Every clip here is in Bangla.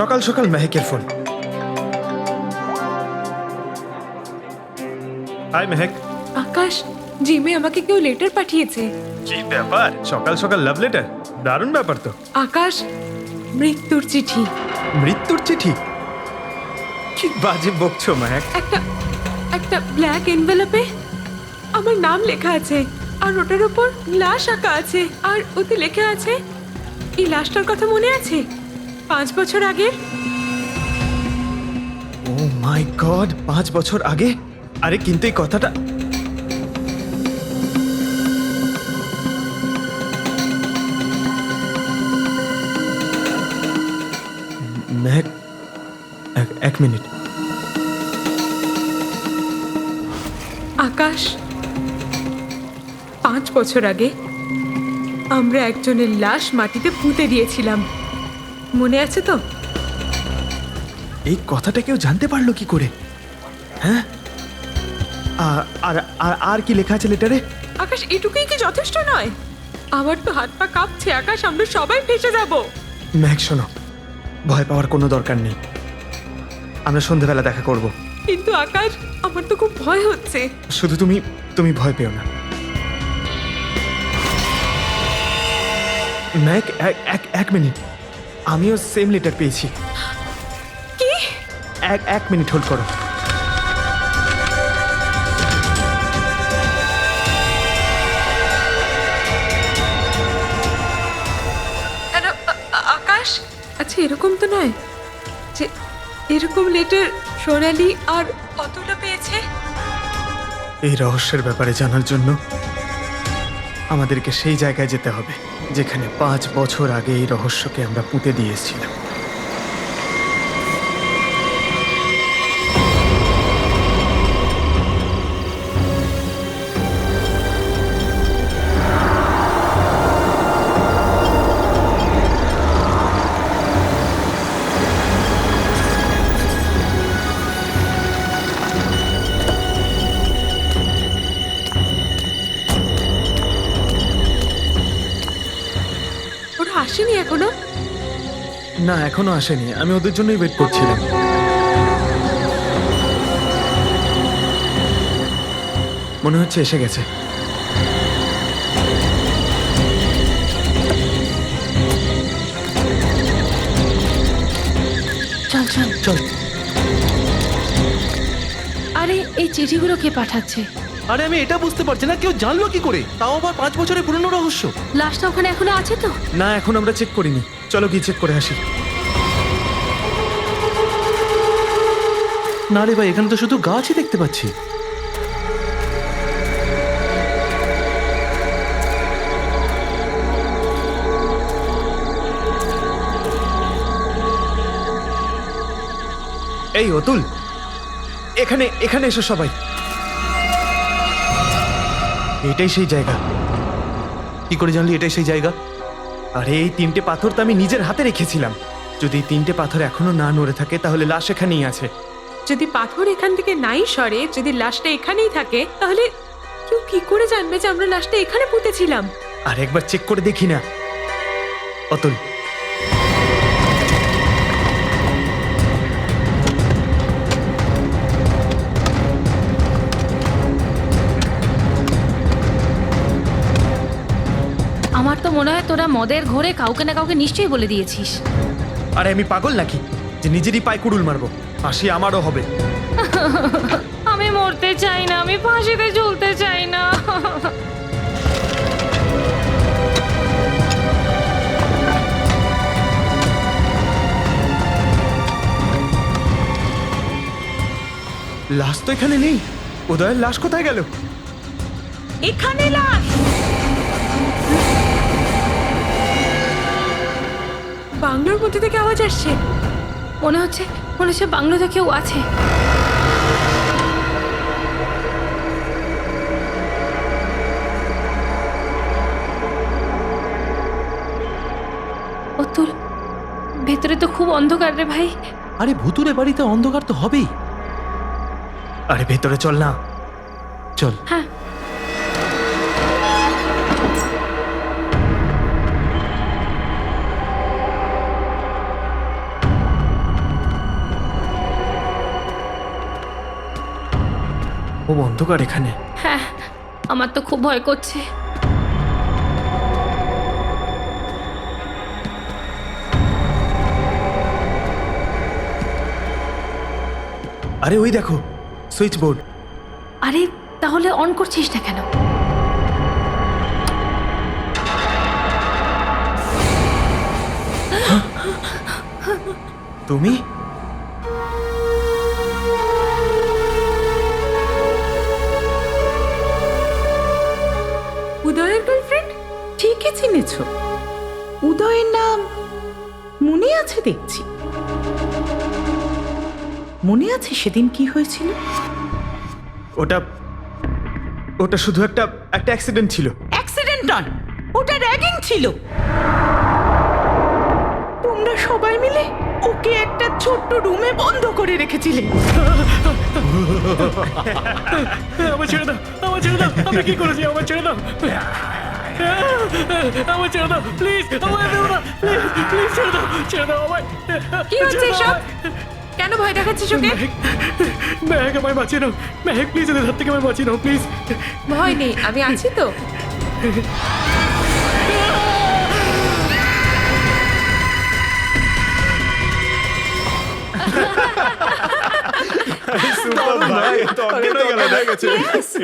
সকাল সকাল মেহেকের ফোন। হাই মেহেক। আকাশ, জিমে আমাকে কেউ লেটার পাঠিয়েছে। কি ব্যাপার, সকাল সকাল লাভ লেটার? দারুণ ব্যাপার তো। আকাশ, মৃত্যুর চিঠি। মৃত্যুর চিঠি? কি বাজে বকছো মেহেক। একটা ব্ল্যাক এনভেলপে আমার নাম লেখা আছে, আর ওটার উপর লাশ আঁকা আছে, আর ওতে লেখা আছে, এই লাশটার কথা মনে আছে 5 বছর আগের? ও মাই গড, 5 বছর আগে? আরে কিন্তু এই কথাটা মেহেক, এক মিনিট। আকাশ, 5 বছর আগে আমরা একজনের লাশ মাটিতে পুঁতে দিয়েছিলাম, মনে আছে তো? এই কথাটা কেউ জানতে পারলো কি করে? হ্যাঁ, আর আর আর কি লেখা আছে লেটারে? আকাশ, এটুকুই কি যথেষ্ট নয়? আমার তো হাত পা কাঁপছে আকাশ, আমরা সবাই ফেসে যাব। মেহেক শোনো, ভয় পাওয়ার কোনো দরকার নেই, আমরা সন্ধ্যাবেলা দেখা করব। কিন্তু আকাশ, আমার তো খুব ভয় হচ্ছে। শুধু তুমি ভয় পেও না। মেহেক, এক মিনিট, আমিও সেম লেটার পেয়েছি। কি? এক মিনিট হোল্ড করো। আকাশ, আচ্ছা এরকম তো নয় যে এরকম লেটার সোনালি আর অতুলও পেয়েছে? এই রহস্যের ব্যাপারে জানার জন্য আমাদেরকে সেই জায়গায় যেতে হবে যেখানে 5 বছর আগে এই রহস্যকে আমরা পুঁতে দিয়ে এসেছিলাম। ওরা আসেনি এখনো? না, এখনো আসেনি, আমি ওদের জন্যই ওয়েট করছিলাম। মনে হচ্ছে এসে গেছে। চল চল। চল। আরে এই চিঠিগুলো কে পাঠাচ্ছে? আরে আমি এটা বুঝতে পারছি না, কেউ জানলো কি করে? তাও আবার 5 বছরের পুরনো রহস্য। লাশটা ওখানে এখনো আছে তো? না, এখন আমরা চেক করিনি, চলো গিয়ে চেক করে আসি। না রে ভাই, এখানে তো শুধু গাছই দেখতে পাচ্ছি। এই অতুল, এখানে এখানে এসো সবাই। এটাই সেই জায়গা। কি করে জানলি এটাই সেই জায়গা? আরে এই 3টে পাথর তো আমি নিজের হাতে রেখেছিলাম। যদি এই 3টে পাথর এখনো না নড়ে থাকে তাহলে লাশ এখানেই আছে। যদি পাথর এখান থেকে নাই সরে, যদি লাশটা এখানেই থাকে, তাহলে কেউ কি করে জানবে যে আমরা লাশটা এখানে পুঁতেছিলাম? আর একবার চেক করে দেখি না অতুল? আমার তো মনে হয় তোরা মদের ঘোরে কাউকে না কাউকে নিশ্চয়ই বলে দিয়েছিস। আরে আমি পাগল নাকি যে নিজেরই পায়ে কুড়ুল মারবো? ফাঁসি আমারও হবে। আমি মরতে চাই না, আমি ফাঁসিতে ঝুলতে চাই না। লাশ তো এখানে নেই। উদয়ের লাশ কোথায় গেল? এখানে লাশ! বাংলোর মধ্যে থেকে আওয়াজ আসছে। মনে হচ্ছে বাংলোতে কেউ আছে। অতুল, ভেতরে তো খুব অন্ধকার রে ভাই। আরে ভুতুরে বাড়িতে অন্ধকার তো হবেই। আরে ভেতরে চল না। চল। হ্যাঁ। খুব অন্ধকার এখানে। হ্যাঁ, আমার তো খুব ভয় করছে। আরে ওই দেখো, সুইচ বোর্ড। আরে তাহলে অন করছিস না কেন? তুমি? উদয়ের গার্লফ্রেন্ড? ঠিকই চিনেছ। উদয়ের নাম মনে আছে দেখছি। মনে আছে সেদিন কি হয়েছিল? ওটা ওটা শুধু একটা অ্যাক্সিডেন্ট ছিল। অ্যাক্সিডেন্ট নয়, ওটা র্যাগিং ছিল। তোমরা সবাই মিলে ওকে একটা ছোট্ট রুমে বন্ধ করে রেখেছিলে। আমার ছেড়ে দাও, আমার ছেড়ে দাও, আমি কি করেছি? আমার ছেড়ে দাও, আমার ছেড়ে দাও, প্লিজ, আমার দেবো না, প্লিজ, প্লিজ ছেড়ে দাও, ছেড়ে দাও আমায়। কি হচ্ছে এসব? কেন ভয় দেখাচ্ছিস ওকে? মেহেক আমায় বাঁচিয়ে নাও, মেহেক প্লিজ, এদের হাত থেকে আমায় বাঁচিয়ে নাও, প্লিজ। ভয় নেই, আমি আছি তো।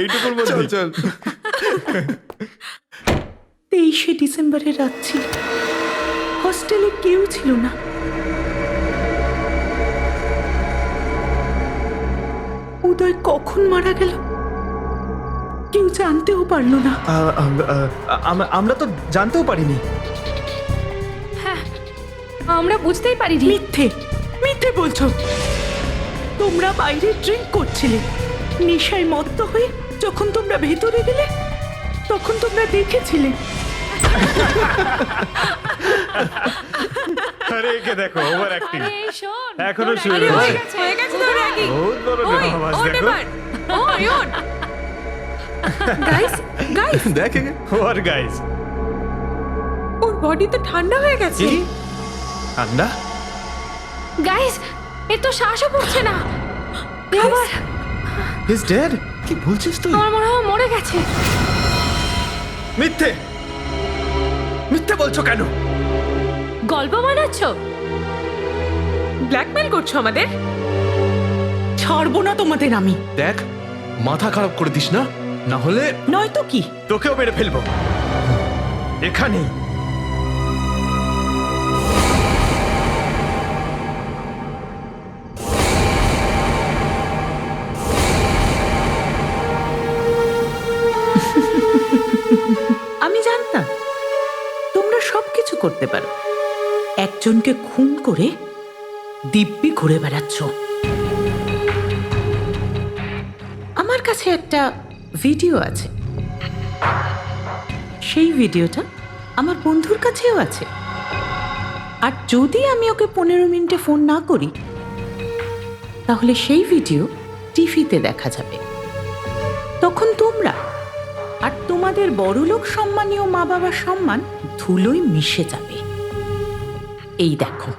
এইটুকুর মধ্যে চল। 23শে ডিসেম্বরের রাত ছিল। হস্টেলে কেউ ছিল না। উদয় কখন মারা গেল কেউ জানতেও পারলো না। আমরা তো জানতেও পারিনি। হ্যাঁ, আমরা বুঝতেই পারিনি। মিথ্যে, মিথ্যে বলছো। তোমরা বাইরে ড্রিঙ্ক করছিলে। নেশায় মত্ত হয়ে যখন তোমরা ভেতরে গেলে তখন তোমরা দেখেছিলে। আরে একে দেখো, ওভার অ্যাক্টিং। আরে এই শোন, এখনো তোর শুরু ragging হয়েছে। হয়ে গেছে তো র্যাগিং। বহুত বড় নামাজ দেখো। গাইস, গাইস, দেখে ওর গাইস। ওর বডি তো ঠান্ডা হয়ে গেছে। কি ঠান্ডা? গাইস, এর তো শ্বাসও পড়ছে না। আবার হি ইজ ডেড। কি বলছিস তুই? আমার মনে হয় মরে গেছে। মিথ্যে, মিথ্যে বলছো কেন? গল্প বানাচ্ছ? ব্ল্যাকমেল করছো আমাদের? ছাড়বো না তোমাদের আমি। দেখ, মাথা খারাপ করে দিস না, না হলে নয়তো কি? তোকেও মেরে ফেলবো এখানেই। আমি জানতাম তোমরা সবকিছু করতে পারো। একজনকে খুন করে দিব্যি ঘুরে বেড়াচ্ছ। আমার কাছে একটা ভিডিও আছে। সেই ভিডিওটা আমার বন্ধুর কাছেও আছে। আর যদি আমি ওকে 15 মিনিটে ফোন না করি তাহলে সেই ভিডিও টিভিতে দেখা যাবে। তখন তোমরা আর তোমাদের বড়লোক সম্মানীয় মা বাবার সম্মান ধুলোয় মিশে যাবে। এই দেখো।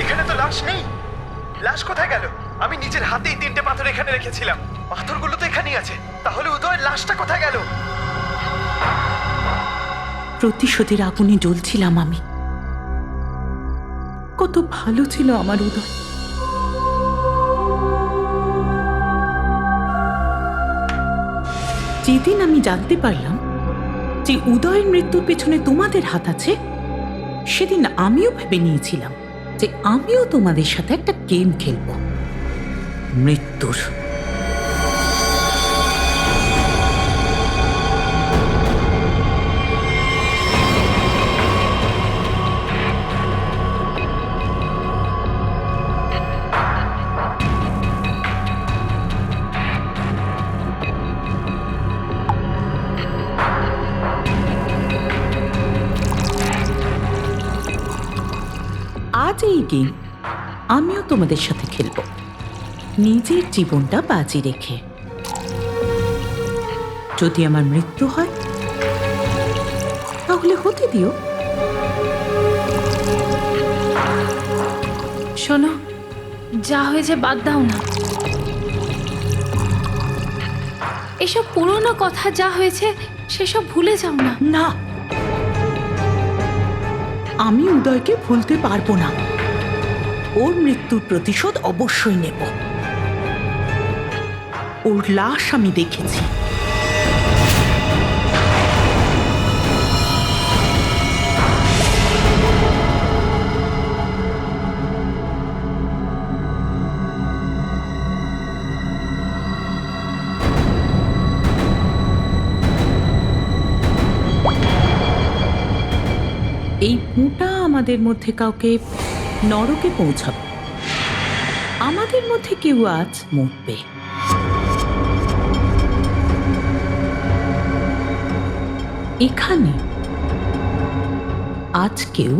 এখানে তো লাশ নেই। লাশ কোথায় গেল? আমি নিজের হাতেই 3টে পাথর এখানে রেখেছিলাম। পাথরগুলো তো এখানেই আছে। তাহলে উদয়ের লাশটা কোথায় গেল? প্রতিশোধের আগুনে জ্বলছিলাম আমি। কত ভালো ছিল আমার উদয়। যেদিন আমি জানতে পারলাম যে উদয়ের মৃত্যুর পেছনে তোমাদের হাত আছে, সেদিন আমিও ভেবে নিয়েছিলাম যে আমিও তোমাদের সাথে একটা গেম খেলব, মৃত্যুর। আজ এই গেম আমিও তোমাদের সাথে খেলব, নিজের জীবনটা বাজি রেখে। যদি আমার মৃত্যু হয় তাহলে হতে দিও। শোনো, যা হয়েছে বাদ দাও না। এসব পুরনো কথা যা হয়েছে সেসব ভুলে যাও না। না, আমি উদয়কে ভুলতে পারবো না। ওর মৃত্যুর প্রতিশোধ অবশ্যই নেব। ওর লাশ আমি দেখেছি। এই ফুঁটা আমাদের মধ্যে কাউকে নরকে পৌঁছাবে। আমাদের মধ্যে কেউ আজ মরবে। এখানে আজ কেউ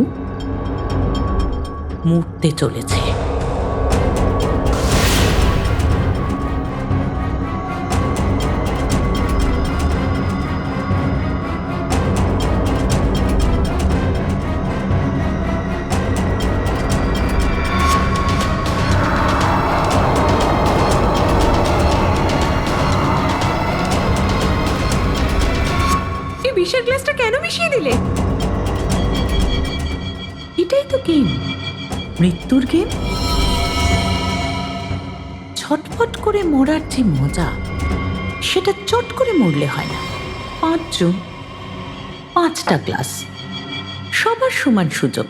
মরতে চলেছে। এই বিষের গ্লাসটা কেন মিশিয়ে দিলে? এটাই তো গেম, মৃত্যুর গেম। ছটফট করে মরার যে মজা, সেটা চট করে মরলে হয় না। 5 জন, 5টা গ্লাস, সবার সমান সুযোগ।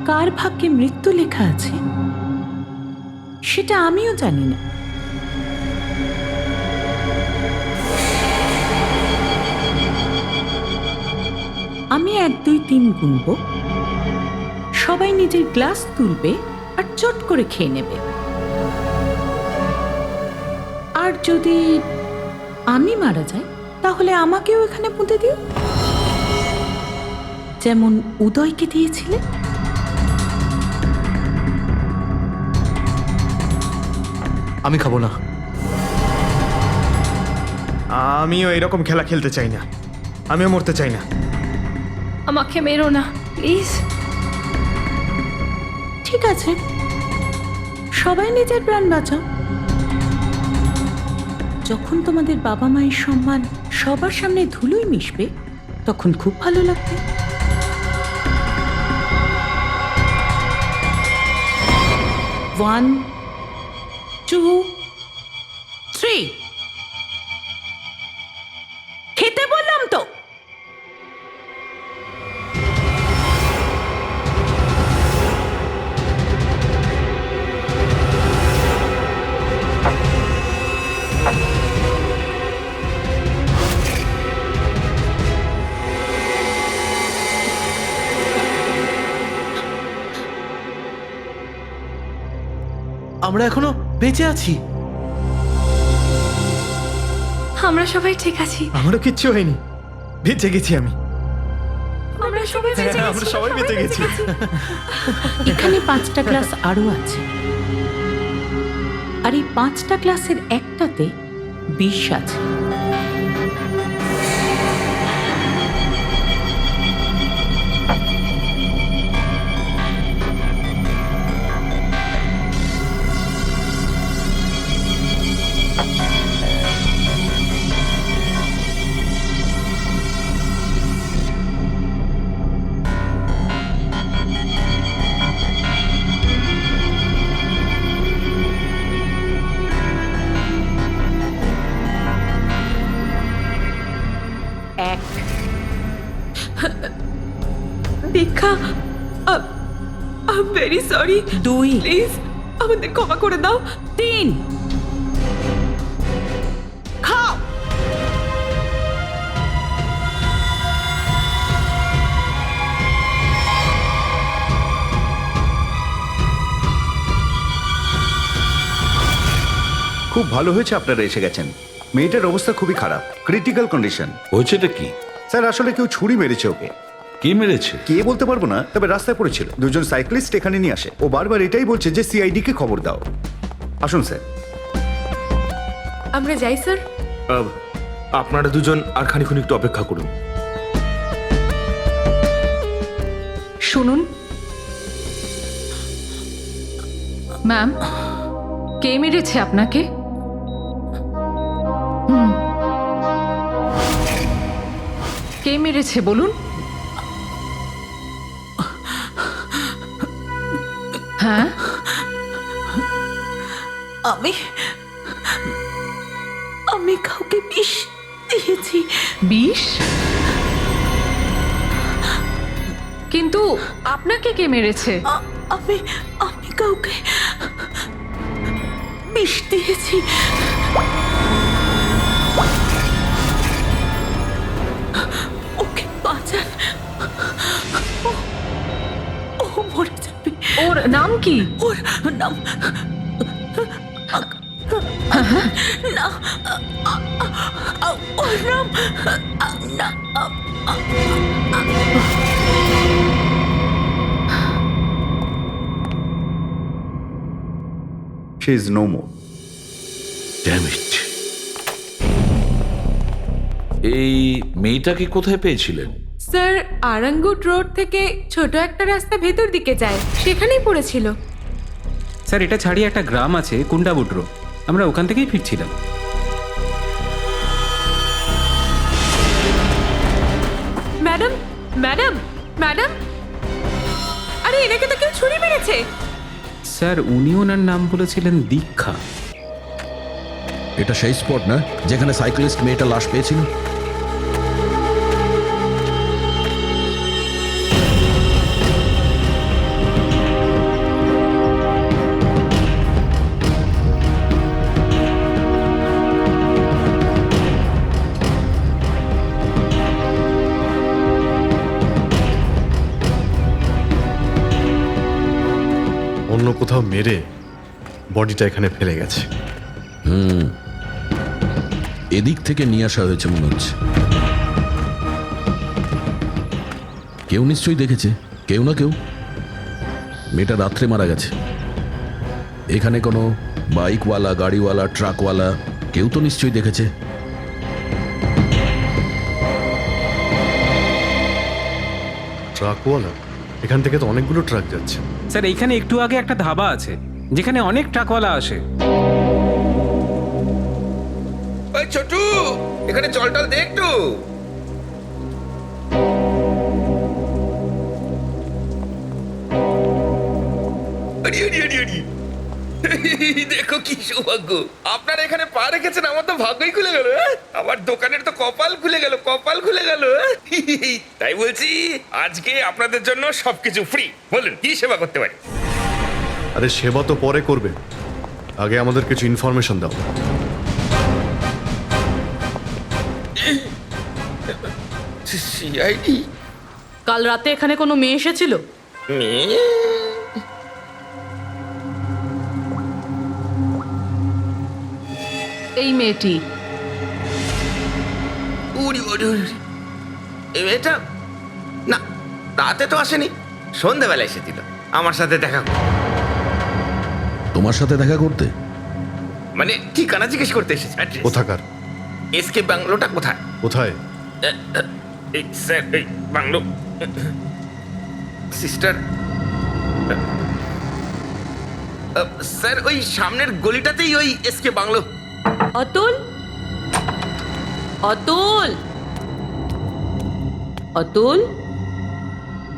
কার ভাগ্যে মৃত্যু লেখা আছে সেটা আমিও জানি না। আমি 1, 2, 3 গুনবো, সবাই নিজের গ্লাস তুলবে আর চট করে খেয়ে নেবে। আর যদি আমি মারা যাই তাহলে আমাকেও এখানে পুঁতে দিও, যেমন উদয়কে দিয়েছিলে। আমি খাবো না। আমিও এরকম খেলা খেলতে চাই না, আমিও মরতে চাই না। আমাকে মেরো না প্লিজ। ঠিক আছে, সবাই নিজের প্রাণ বাঁচাও। যখন তোমাদের বাবা মায়ের সম্মান সবার সামনে ধুলোয় মিশবে, তখন খুব ভালো লাগবে। One, 2, 3 খেতে বললাম তো। আমরা এখনো বেঁচে আছি। আমরা সবাই ঠিক আছি। আমারও কিচ্ছু হয়নি, বেঁচে গেছি আমি। আমরা সবাই বেঁচে হ্যাঁ, গেছি। আমরা সবাই বেঁচে গেছি। এখানে 5টা গ্লাস আরো আছে, আর এই 5টা গ্লাসের একটাতে বিষ আছে। এক, দীক্ষা, I am very sorry. 2, please আমাদের ক্ষমা করে দাও। 3 খাও। খুব ভালো হয়েছে আপনারা এসে গেছেন। মেয়েটার অবস্থা খুবই খারাপ, ক্রিটিক্যাল কন্ডিশন। হয়েছেটা কি? স্যার আসলে কেউ ছুরি মেরেছে ওকে। কে মেরেছে? কে বলতে পারবো না, তবে রাস্তায় পড়েছিল। 2 জন সাইক্লিস্ট এখানে নিয়ে আসে। ও বারবার এটাই বলছে যে সিআইডি কে খবর দাও। আসুন স্যার। আমরা যাই স্যার। আপনারা দুজন আর খানিক্ষণ একটু অপেক্ষা করুন। শুনুন ম্যাম, কে মেরেছে আপনাকে? কে মেরেছে বলুন? হ্যাঁ, আমি কাউকে বিষ দিয়েছি। বিষ? কিন্তু আপনাকে কে মেরেছে? আমি কাউকে বিষ দিয়েছি। ওকে বাঁচান, ও মরে যাবে। ওর নাম কি? ওর নাম না, ওর নাম না। She is no more. Damn it. এই মেয়েটাকে কোথায় পেয়েছিলেন? স্যার আরাঙ্গুট রোড থেকে ছোট একটা রাস্তা ভেতর দিকে যায়, সেখানেই পড়েছিল। স্যার এটা ছাড়িয়ে একটা গ্রাম আছে কুন্ডাবুড্রো, আমরা ওখান থেকেই ফিরছিলাম। ম্যাডাম, ম্যাডাম, ম্যাডাম, আরে এনাকে তো কেউ ছুরি মেরেছে। স্যার উনি ওনার নাম বলেছিলেন দীক্ষা। এটা সেই স্পট না যেখানে সাইক্লিস্ট মেয়েটা লাশ পেয়েছিল? অন্য কোথাও মেরে বডিটা এখানে ফেলে গেছে। এদিক থেকে নিয়ে আসা হয়েছে মনে হচ্ছে। কেউ নিশ্চয়ই দেখেছে, কেউ না কেউ। মেয়েটা রাত্রে মারা গেছে। এখানে কোনো বাইকওয়ালা, গাড়িওয়ালা, ট্রাকওয়ালা কেউ তো নিশ্চয়ই দেখেছে। ট্রাকওয়ালা? এখান থেকে তো অনেকগুলো ট্রাক যাচ্ছে। স্যার এইখানে একটু আগে একটা ধাবা আছে যেখানে অনেক ট্রাকওয়ালা আসে। ওই ছোটু, এখানে জল টল দে একটু। দেখো কি সৌভাগ্য, আপনারা এখানে পা রেখেছেন, আমার তো ভাগ্যই খুলে গেল। আমার দোকানের তো কপাল খুলে গেল, কপাল খুলে গেল। তাই বলছি আজকে আপনাদের জন্য সবকিছু ফ্রি। বলুন কি সেবা করতে পারি? আরে সেবা তো পরে করবে, আগে আমাদের কিছু ইনফরমেশন দাও। সিআইডি? কাল রাতে এখানে কোনো মেয়ে এসেছিল? মেয়ে? এই মেয়েটি। উড়ি উড়ি উড়ি, এটা না, রাতে তো আসেনি, সন্ধ্যাবেলা এসেছিল আমার সাথে দেখা করতে। তোমার সাথে দেখা করতে? মানে ঠিকানা জিজ্ঞেস করতে এসেছে। কোথাকার? এসকে বাংলোটা কোথায়? কোথায়? এই স্যার, এই বাংলো সিস্টার স্যার, ওই সামনের গলিটাতেই ওই এসকে বাংলো। অতুল, অতুল, অতুল,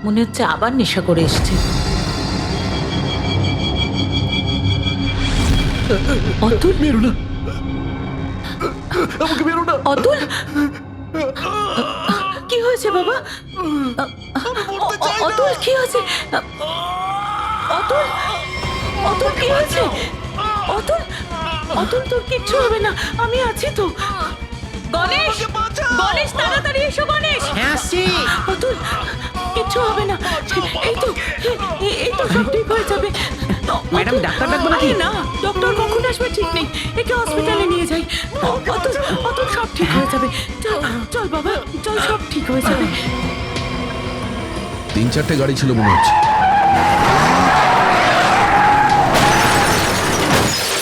মনে হচ্ছে আবার নেশা করে এসছে। অতুল, বেরো না, আমাকে বেরো না। অতুল, কি হয়েছে বাবা? অতুল কি হয়েছে? অতুল, অতুল কি হয়েছে? অতুল, অতুল তোর কিচ্ছু হবে না, আমি আছি তো। গণেশ, গণেশ তাড়াতাড়ি এসো গণেশ। অতুল কিচ্ছু হবে না, এই তো সব ঠিক হয়ে যাবে। ম্যাডাম ডাক্তার ডাকবো নাকি? না, ডক্টর কখন আসবে ঠিক নেই, একে হসপিটালে নিয়ে যাই। অতুল, অতুল সব ঠিক হয়ে যাবে। চল চল বাবা, চল, সব ঠিক হয়ে যাবে। 3-4টে গাড়ি ছিল মনে হচ্ছে।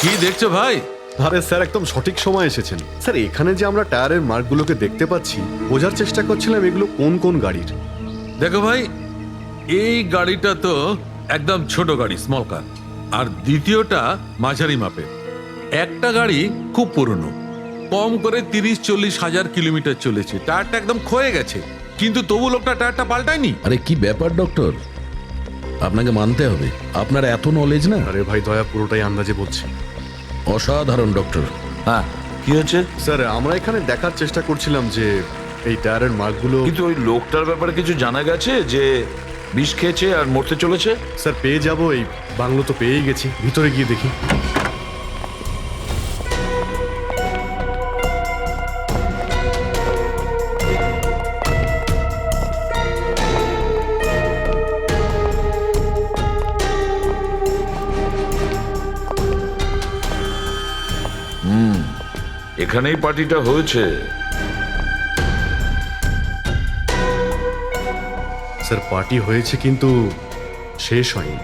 কি দেখছো ভাই? আরে স্যার একদম সঠিক সময় এসেছেন। স্যার এখানে যে আমরা টায়ারের মার্কগুলোকে দেখতে পাচ্ছি, বোঝার চেষ্টা করছিলাম এগুলো কোন কোন গাড়ির। দেখো ভাই, এই গাড়িটা তো একদম ছোট গাড়ি, স্মল কার, আর দ্বিতীয়টা মাঝারি মাপের। একটা গাড়ি খুব পুরনো, কম করে 30-40 হাজার কিলোমিটার চলেছে, টায়ারটা একদম ক্ষয়ে গেছে, কিন্তু তবু লোকটা টায়ারটা পাল্টায়নি। আরে কি ব্যাপার ডক্টর, আপনাকে মানতে হবে, আপনার এত নলেজ না। আরে ভাই দয়া, পুরোটাই আন্দাজে বলছি। অসাধারণ ডক্টর। হ্যাঁ, কি হচ্ছে? স্যার আমরা এখানে দেখার চেষ্টা করছিলাম যে এই টায়ারের মার্কগুলো। কিন্তু ওই লোকটার ব্যাপারে কিছু জানা গেছে যে বিষ খেয়েছে আর মরতে চলেছে? স্যার পেয়ে যাব, এই বাংলো তো পেয়েই গেছি, ভিতরে গিয়ে দেখি। এখানেই পার্টিটা হয়েছে। স্যার পার্টি হয়েছে কিন্তু শেষ হয়নি,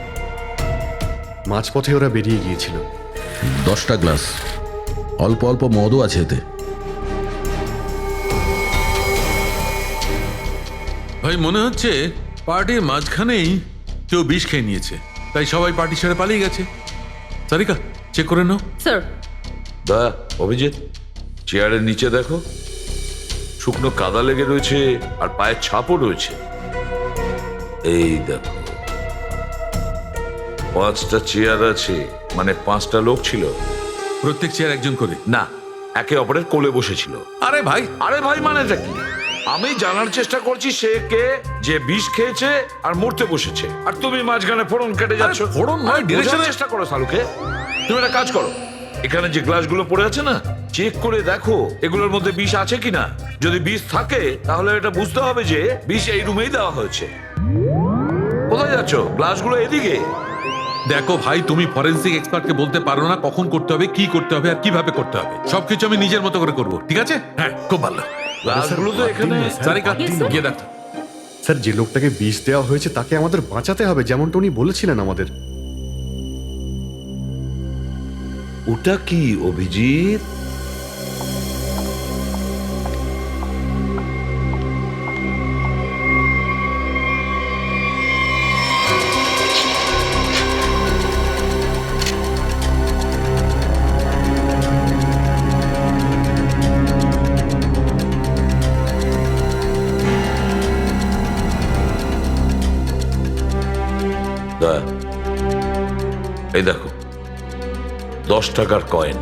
মাঝপথে ওরা বেরিয়ে গিয়েছিল। 10টা গ্লাস, অল্প অল্প মদও আছে এতে। ভাই মনে হচ্ছে পার্টির মাঝখানেই কেউ বিষ খেয়ে নিয়েছে, তাই সবাই পার্টি ছেড়ে পালিয়ে গেছে। সারিকা, চেক করে নাও। স্যার, দা, অভিজিৎ, চেয়ারের নিচে দেখো, শুকনো কাদা লেগে রয়েছে আর পায়ের ছাপও রয়েছে। এই দেখো, 5টা চেয়ার আছে, মানে 5টা লোক ছিল। প্রত্যেক চেয়ার একজন করে না, একে অপরের কোলে বসেছিল। আরে ভাই মানেটা কি? আমি জানার চেষ্টা করছি সে কে, যে বিষ খেয়েছে আর মরতে বসেছে, আর তুমি মাঝখানে ফোড়ন কেটে যাচ্ছ। ফোড়ন নয়, ডিরেকশনের চেষ্টা করো সালুকে। তুমি একটা কাজ করো, এখানে যে গ্লাসগুলো পড়ে আছে না, চেক করে দেখো এগুলোর মধ্যে বিষ আছে কিনা। যদি বিষ থাকে তাহলে এটা বুঝতে হবে যে বিষ এই রুমেই দেওয়া হয়েছে। কোথায় যাচ্ছ? গ্লাসগুলো এদিকে। দেখো ভাই, তুমি ফরেনসিক এক্সপার্টকে বলতে পারো না কখন করতে হবে, কি করতে হবে আর কিভাবে করতে হবে। সবকিছু আমি নিজের মতো করে করব, ঠিক আছে? হ্যাঁ, খুব ভালো। গ্লাসগুলো তো এখানে। সারিকা, গিয়ে দেখো। স্যার যে লোকটাকে বিষ দেওয়া হয়েছে তাকে আমাদের বাঁচাতে হবে, যেমনটা উনি বলেছিলেন আমাদের। ওটা কি অভিজিৎ? এই দেখো, 10 টাকার কয়েন।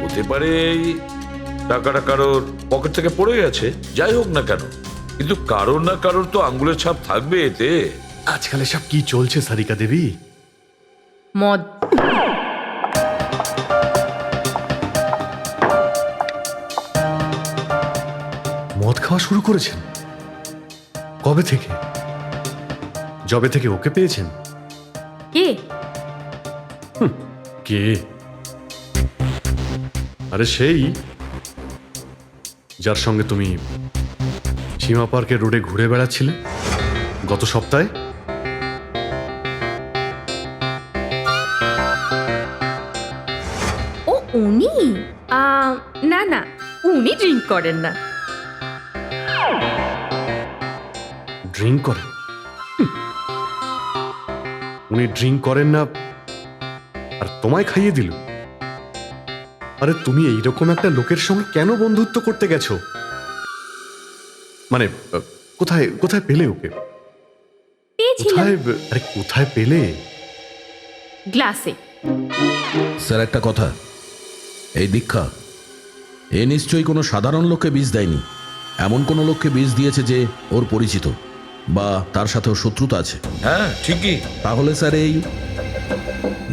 হতে পারে এই টাকাটা কারোর পকেট থেকে পড়ে গেছে, যাই হোক না কেন, কিন্তু কারোর না কারোর তো আঙ্গুলের ছাপ থাকবে এতে। আজকাল এসব কি চলছে সারিকা দেবী? মদ। মদ খাওয়া শুরু করেছেন? কবে থেকে? যবে থেকে ওকে পেয়েছেন? কে? কে? আরে সেই যার সঙ্গে তুমি সীমা পার্কের রোডে ঘুরে বেড়াচ্ছিলে গত সপ্তাহে। ও উনি? না না, উনি ড্রিঙ্ক করেন না। ড্রিঙ্ক করেন? উনি ড্রিঙ্ক করেন না আর তোমায় খাইয়ে দিল? আরে তুমি এইরকম একটা লোকের সঙ্গে কেন বন্ধুত্ব করতে গেছো? মানে কোথায় কোথায় পেলে ওকে? কোথায়? আরে কোথায় পেলে? গ্লাসে। স্যার একটা কথা, এই দীক্ষা এ নিশ্চয়ই কোনো সাধারণ লোককে বিষ দেয়নি। এমন কোনো লোককে বিষ দিয়েছে যে ওর পরিচিত বা তার সাথেও শত্রুতা আছে। হ্যাঁ, ঠিকই। তাহলে স্যার এই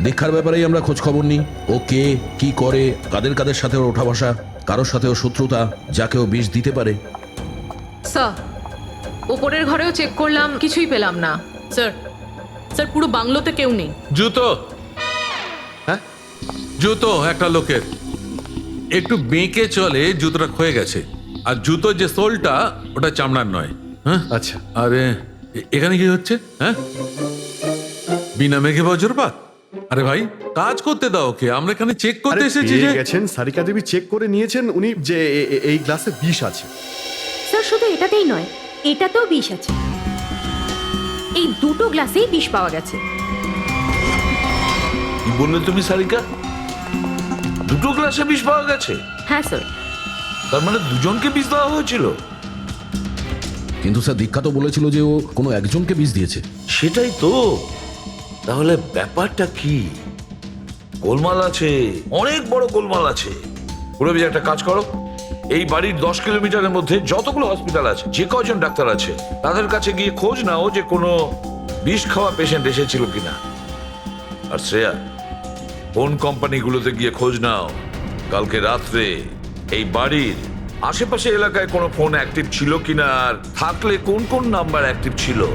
দীক্ষার ব্যাপারেই আমরা খোঁজ খবর নিই। ও কে, কি করে, কাদের কাদের সাথে ওর ওঠা বসা, কারোর সাথেও শত্রুতা, যাকে ও বিষ দিতে পারে। স্যার, ওপরের ঘরেও চেক করলাম, কিছুই পেলাম না। স্যার, পুরো বাংলোতে কেউ নেই। জুতো। হ্যাঁ, জুতো একটা লোকের, একটু বেঁকে চলে, জুতোটা ক্ষয়ে গেছে। আর জুতোর যে সোলটা ওটা চামড়ার নয়। হ্যাঁ, আচ্ছা। আরে এখানে কি হচ্ছে? হ্যাঁ, বিনা মেঘে বজ্রপাত। আরে ভাই কাজ করতে দাও ওকে, আমরা এখানে চেক আরে করতে এসেছি যে পেয়ে গেছেন, সারিকা দেবী চেক করে নিয়েছেন উনি যে এই গ্লাসে বিষ আছে। স্যার শুধু এটাতেই নয়, এটাতেও বিষ আছে। এই দুটো গ্লাসেই বিষ পাওয়া গেছে। কি বললে তুমি সারিকা? দুটো গ্লাসে বিষ পাওয়া গেছে? হ্যাঁ স্যার। তার মানে দুজনকে বিষ দেওয়া হয়েছিল? কিন্তু স্যার দীক্ষা তো বলেছিল যে ও কোনো একজনকে বিষ দিয়েছে। সেটাই তো। তাহলে ব্যাপারটা কি? গোলমাল আছে, অনেক বড় গোলমাল আছে। পুরবি একটা কাজ করো, এই বাড়ির 10 কিলোমিটারের মধ্যে যতগুলো হসপিটাল আছে, যে কজন ডাক্তার আছে তাদের কাছে গিয়ে খোঁজ নাও যে কোনো বিষ খাওয়া পেশেন্ট এসেছিল কিনা। আর শ্রেয়া, কোন কোম্পানিগুলোতে গিয়ে খোঁজ নাও কালকে রাত্রে এই বাড়ির আশেপাশে এলাকায় কোনো ফোন অ্যাক্টিভ ছিল কিনা, আর থাকলে কোন কোন নাম্বার অ্যাক্টিভ ছিল।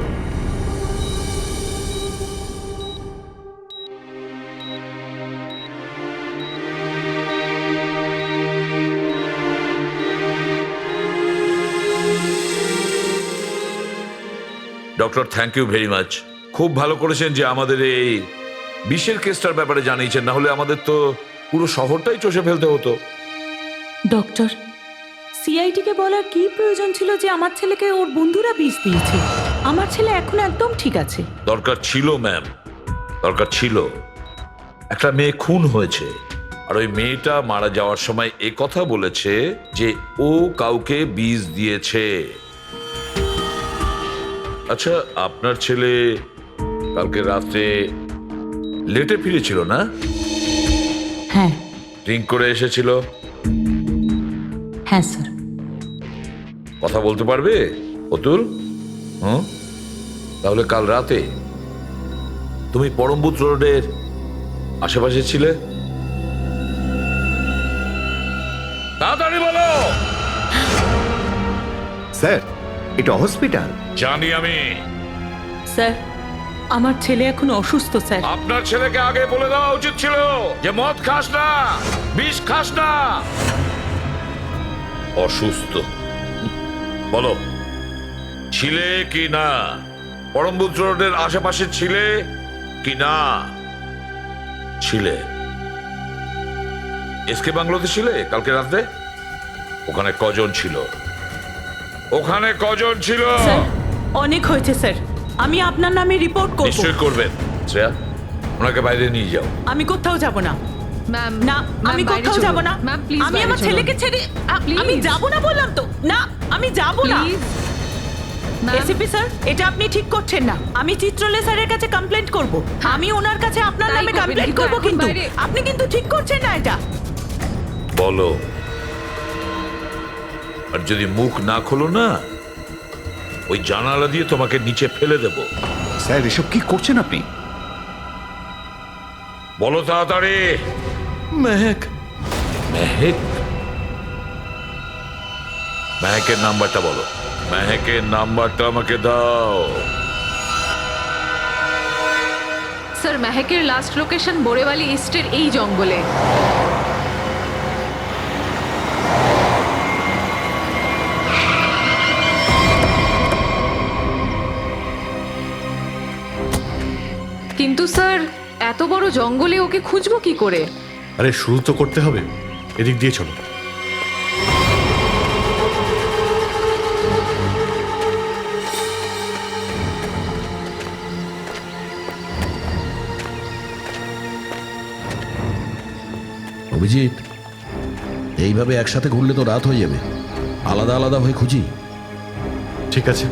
Doctor, thank you very much. খুব ভালো করেছেন যে আমাদের এই বিষের কেসটার ব্যাপারে জানিয়েছেন, না হলে আমাদের তো পুরো শহরটাই চষে ফেলতে হতো। ডক্টর, সিআইডিকে বলার কি প্রয়োজন ছিল যে আমার ছেলেকে ওর বন্ধুরা বিষ দিয়েছে? আমার ছেলে এখন একদম ঠিক আছে। দরকার ছিল ম্যাম, দরকার ছিল। একটা মেয়ে খুন হয়েছে, আর ওই মেয়েটা মারা যাওয়ার সময় এ কথা বলেছে যে ও কাউকে বিষ দিয়েছে। আচ্ছা, আপনার ছেলে কালকে রাতে লেটে ফিরেছিল না? হ্যাঁ। ড্রিঙ্ক করে এসেছিল? হ্যাঁ স্যার। কথা বলতে পারবে অতুল? হুম, তাহলে কাল রাতে তুমি পরমবুত রোডের আশেপাশে ছিলে? তাড়াতাড়ি বলো। স্যার, এটা হসপিটাল। জানি আমি। স্যার, আমার ছেলে এখন অসুস্থ স্যার। আপনার ছেলেকে আগে বলে দেওয়া উচিত ছিল যে মদ খাস না, বিষ খাস না। অসুস্থ বলো, ছিলে কি না? পরমবুত রোডের আশেপাশে ছিলে কি না? ছিলে। এসকে বাংলোতে ছিলে কালকে রাতে? ওখানে কজন ছিল? ওখানে কজন ছিল? স্যার, অনেক হয়েছে স্যার, আমি আপনার নামে রিপোর্ট করব। নিশ্চয় করবেন। শ্রেয়া, ওনাকে বাইরে নিয়ে যাও। আমি কোথাও যাব না ম্যাম, না, আমি কোথাও যাব না। ম্যাম প্লিজ, আমি আমার ছেলেকে ছেড়ে আমি যাব না বললাম তো। না, আমি যাব না। এসিপি স্যার, এটা আপনি ঠিক করছেন না। আমি চিত্রলে স্যারের কাছে কমপ্লেন্ট করব। আমি ওনার কাছে আপনার তাই নামে করবেন, কমপ্লেন্ট কিন্তু করব, এখন কিন্তু বাইরে- আপনি কিন্তু ঠিক করছেন না এটা। বলো, আর যদি মুখ না খোলো না, ওই জানালা দিয়ে তোমাকে নিচে ফেলে দেব। স্যার, এসব কি করছেন আপনি? বলো তাড়াতাড়ি। মেহেক। মেহেক? মেহেকের নাম্বারটা বলো। মেহেকের নাম্বারটা আমাকে দাও। স্যার, মেহেকের লাস্ট লোকেশন বোরেওয়ালি ইস্টের এই জঙ্গলে। কিন্তু স্যার, এত বড় জঙ্গলে ওকে খুঁজবো কি করে? আরে শুরু তো করতে হবে, এদিক দিয়ে চলো। অভিজিৎ, এইভাবে একসাথে ঘুরলে তো রাত হয়ে যাবে। আলাদা আলাদা হয়ে খুঁজি। ঠিক আছে।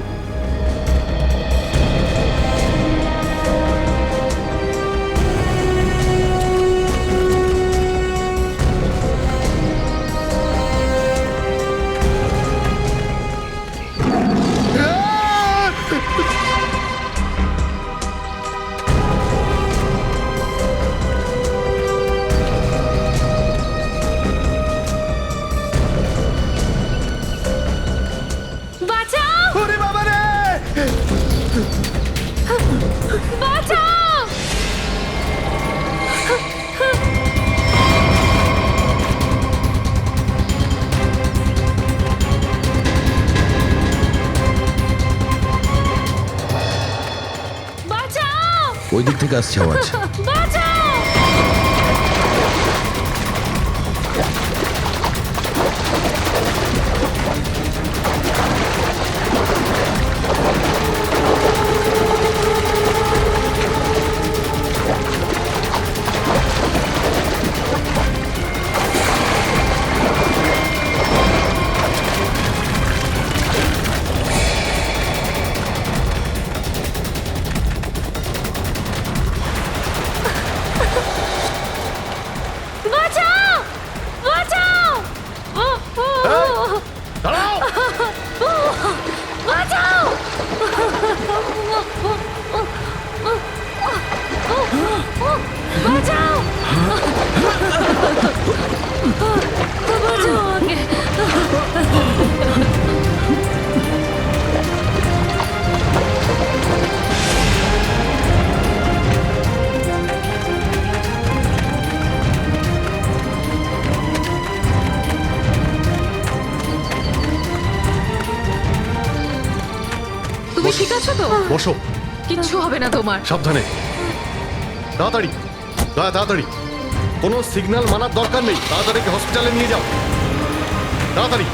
বাঁচাও! ওরে বাবা রে! বাঁচাও! বাঁচাও! ওই দিক থেকে আসছে আওয়াজ। বাঁচাও! পেরেছো তো? বসো, কিচ্ছু হবে না তোমার। সাবধানে, তাড়াতাড়ি, তাড়াতাড়ি। কোনো সিগন্যাল মানার দরকার নেই, তাড়াতাড়ি হসপিটালে নিয়ে যাও, তাড়াতাড়ি।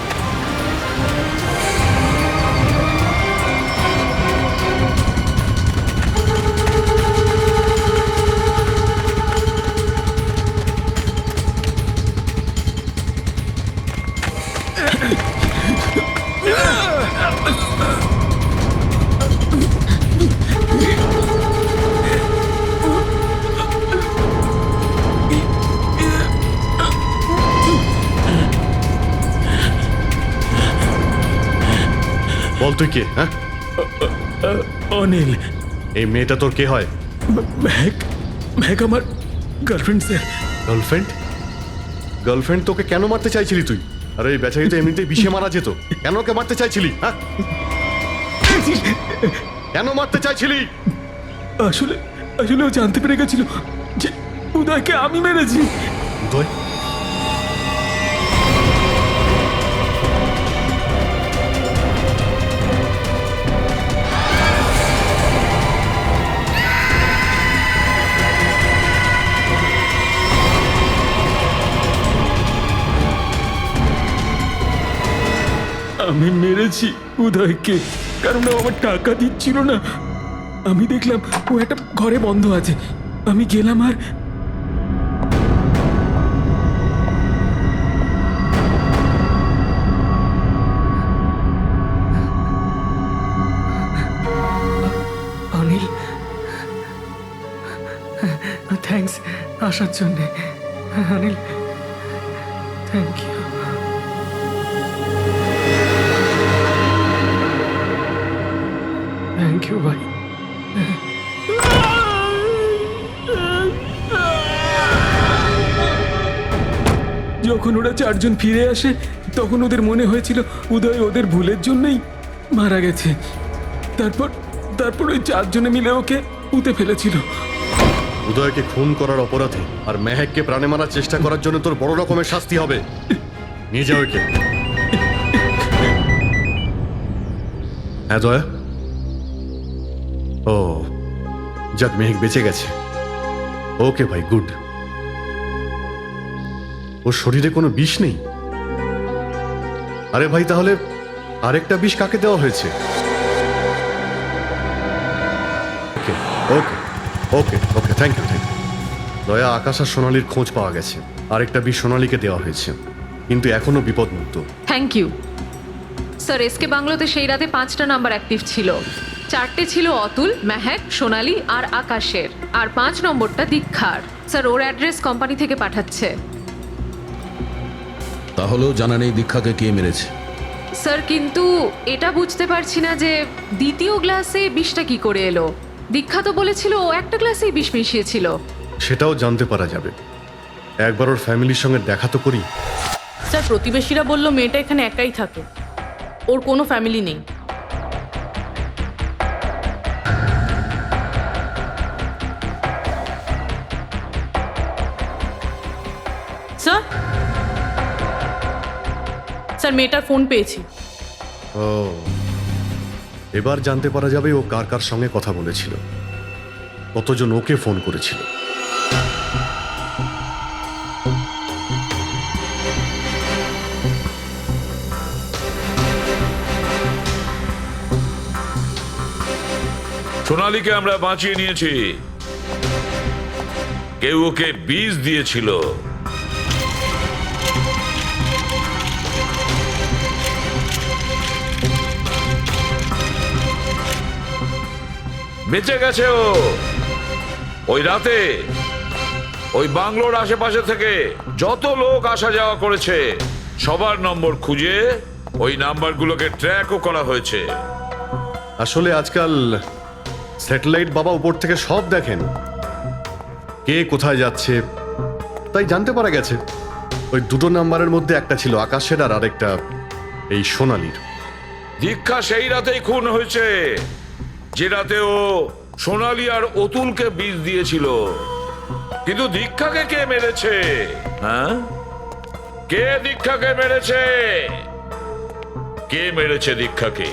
বল তুই কে? হ্যাঁ, অনিল। এই মেয়েটা তোর কে হয়? মেঘ আমার গার্লফ্রেন্ড স্যার। গার্লফ্রেন্ড? গার্লফ্রেন্ড তোকে কেন মারতে চাইছিলি তুই? আরে এই বেচারি তো এমনিতেই বিষে মারা যেত, কেন ওকে মারতে চাইছিলি? হ্যাঁ, কেন মারতে চাইছিলি? আসলে আসলে ও জানতে পেরে গেছিল যে উদয়কে আমি মেরেছি। উদয়? আমি মেরেছি উদয়কে, কারণ ও আমার টাকা দিচ্ছিল না। আমি দেখলাম ও একটা ঘরে বন্ধ আছে, আমি গেলাম আর অনিল, থ্যাঙ্কস আসার জন্যে। Anil, thank you. Thank you ভাই। যখন ওরা চারজন ফিরে আসে তখন ওদের মনে হয়েছিল উদয় ওদের ভুলের জন্যই মারা গেছে। তারপর ওই চারজনে মিলে ওকে পুঁতে ফেলেছিল। উদয়কে খুন করার অপরাধে আর মেহেককে প্রাণে মারার চেষ্টা করার জন্য তোর বড় রকমের শাস্তি হবে। নিয়ে যাও একে। হ্যাঁ দয়া। ও যাক, মেহেক বেঁচে গেছে। ওকে ভাই, গুড। ওর শরীরে কোনো বিষ নেই? আরে ভাই, তাহলে আরেকটা বিষ কাকে দেওয়া হয়েছে? ওকে ওকে ওকে ওকে, থ্যাংক ইউ, থ্যাংক ইউ। দয়া, আকাশ আর সোনালির খোঁজ পাওয়া গেছে। আরেকটা বিষ সোনালিকে দেওয়া হয়েছে, কিন্তু এখনো বিপদমুক্ত। Thank you sir. এসকে বাংলোতে সেই রাতে 5টা নাম্বার অ্যাক্টিভ ছিল। 4টে ছিল অতুল, মেহেক, সোনালি আর আকাশের, আর 5 নম্বরটা দীক্ষার। স্যার, ওর অ্যাড্রেস কোম্পানি থেকে পাঠাচ্ছে। তাহলেও জানা নেই দীক্ষাকে কে মেরেছে। স্যার, কিন্তু এটা বুঝতে পারছি না যে দ্বিতীয় গ্লাসে বিষটা কি করে এলো। দীক্ষা তো বলেছিল ও একটা গ্লাসেই বিষ মিশিয়েছিল। সেটাও জানতে পারা যাবে। একবার ওর ফ্যামিলির সঙ্গে দেখা তো করি। স্যার, প্রতিবেশীরা বলল মেয়েটা এখানে একাই থাকে, ওর কোনো ফ্যামিলি নেই। স্যার, স্যার মেয়েটার ফোন পেয়েছি। ও, এবার জানতে পারা যাবে ও কার কার সঙ্গে কথা বলেছিল, কতজন ওকে ফোন করেছিল। সোনালীকে আমরা বাঁচিয়ে নিয়েছি। কেউ ওকে বিষ দিয়েছিল। বেঁচে গেছে ও। ওই রাতে ওই বাংলোর আশেপাশে থেকে যত লোক আসা যাওয়া করেছে সবার নম্বর খুঁজে ওই নাম্বারগুলোকে ট্র্যাকও করা হয়েছে। আসলে আজকাল স্যাটেলাইট বাবা উপর থেকে সব দেখেন, কে কোথায় যাচ্ছে, তাই জানতে পারা গেছে ওই দুটো নাম্বারের মধ্যে একটা ছিল আকাশের আর আরেকটা এই সোনালির। দীক্ষা সেই রাতেই খুন হয়েছে যে রাতে ও সোনালী আর অতুলকে বিষ দিয়েছিল। কিন্তু দীক্ষাকে কে মেরেছে? হ্যাঁ, কে দীক্ষাকে মেরেছে? কে মেরেছে দীক্ষাকে?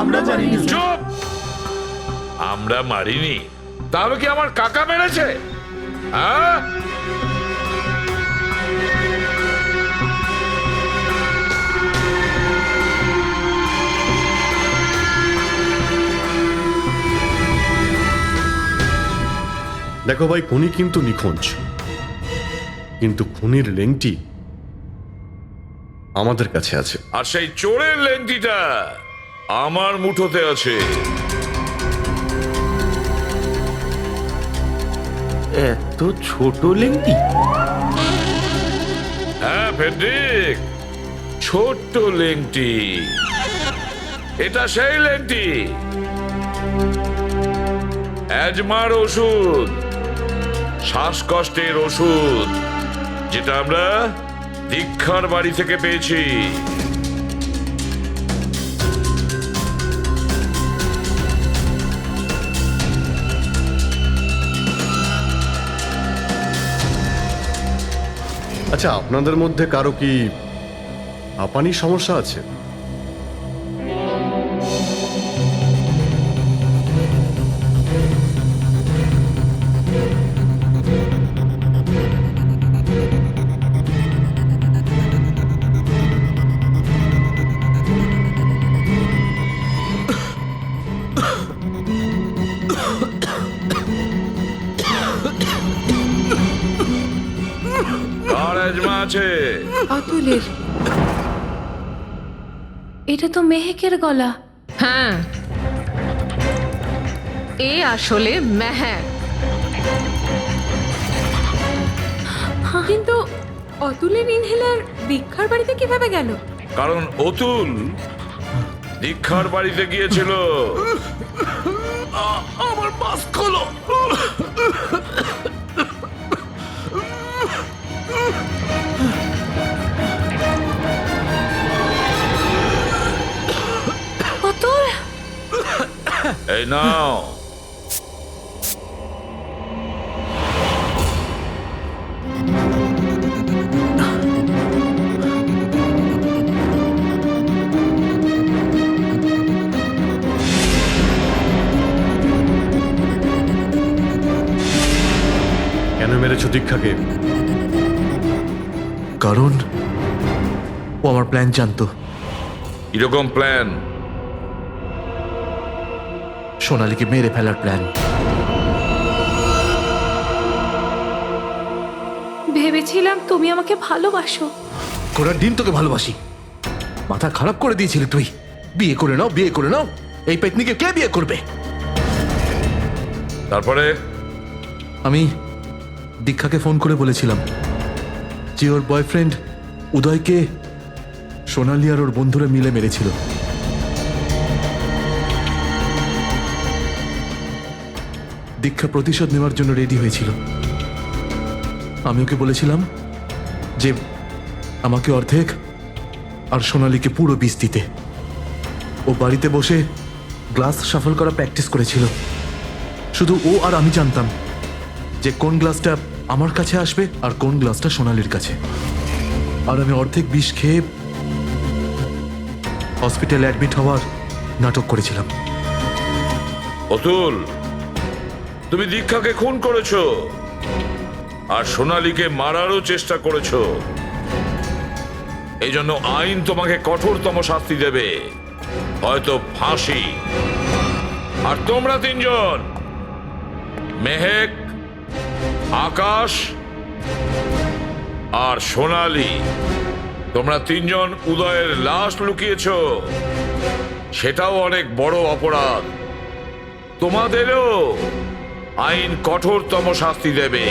আমরা জানি না, স্যার। চুপ! আমরা মারিনি, তাহলে কি আমার কাকা মেরেছে? হ্যাঁ, দেখো ভাই, খুনি কিন্তু নিখোঁজ, কিন্তু খুনির লেংটি আমাদের কাছে আছে। আর সেই চোরের লেংটিটা আমার মুঠোতে আছে। এত ছোট লেংটি? হ্যাঁ ফেডরিক, ছোট্ট লেংটি। এটা সেই লেংটি, অ্যাজমার ওষুধ, শ্বাসকষ্টের ওষুধ, যেটা আমরা দীক্ষার বাড়ি থেকে পেয়েছি। আচ্ছা, আপনাদের মধ্যে কারো কি হাঁপানির সমস্যা আছে? কার অ্যাজমা আছে? অতুলের। এটা তো মেহেকের গলা। হ্যাঁ, এ আসলে মেহেক। কিন্তু অতুলের ইনহেলার দীক্ষার বাড়িতে কিভাবে গেল? কারণ অতুল দীক্ষার বাড়িতে গিয়েছিল। আমার মাস্ক খোলো। অতুল, এই নাও। কেন মেরেছো দীক্ষাকে? কারণ ও আমার প্ল্যান জানতো। এরকম প্ল্যান? সোনালীকে মেরে ফেলার প্ল্যান। ভেবেছিলাম তুমি আমাকে ভালোবাসো। ঘোড়ার ডিম তোকে ভালোবাসি। মাথা খারাপ করে দিয়েছিলি তুই। বিয়ে করে নাও, বিয়ে করে নাও। এই পেতনিকে কে বিয়ে করবে? তারপরে আমি দীক্ষাকে ফোন করে বলেছিলাম যে ওর বয়ফ্রেন্ড উদয়কে সোনালী আর ওর বন্ধুরা মিলে মেরেছিল। দীক্ষা প্রতিশোধ নেওয়ার জন্য রেডি হয়েছিল। আমি ওকে বলেছিলাম যে আমাকে অর্ধেক আর সোনালীকে পুরো বিষ দিতে। ও বাড়িতে বসে গ্লাস শাফল করা প্র্যাকটিস করেছিল। শুধু ও আর আমি জানতাম যে কোন গ্লাসটা আমার কাছে আসবে আর কোন গ্লাসটা সোনালীর কাছে। আর আমি অর্ধেক বিষ খেয়ে হসপিটালে অ্যাডমিট হওয়ার নাটক করেছিলাম। অতুল, তুমি দীক্ষাকে খুন করেছো আর সোনালীকে মারারও চেষ্টা করেছো। এই জন্য আইন তোমাকে কঠোরতম শাস্তি দেবে, হয়তো ফাঁসি। আর তোমরা তিনজন, মেহেক, আকাশ আর সোনালী, তোমরা তিনজন উদয়ের লাশ লুকিয়েছো। সেটাও অনেক বড় অপরাধ। তোমাদেরও আইন কঠোরতম শাস্তি দেবে।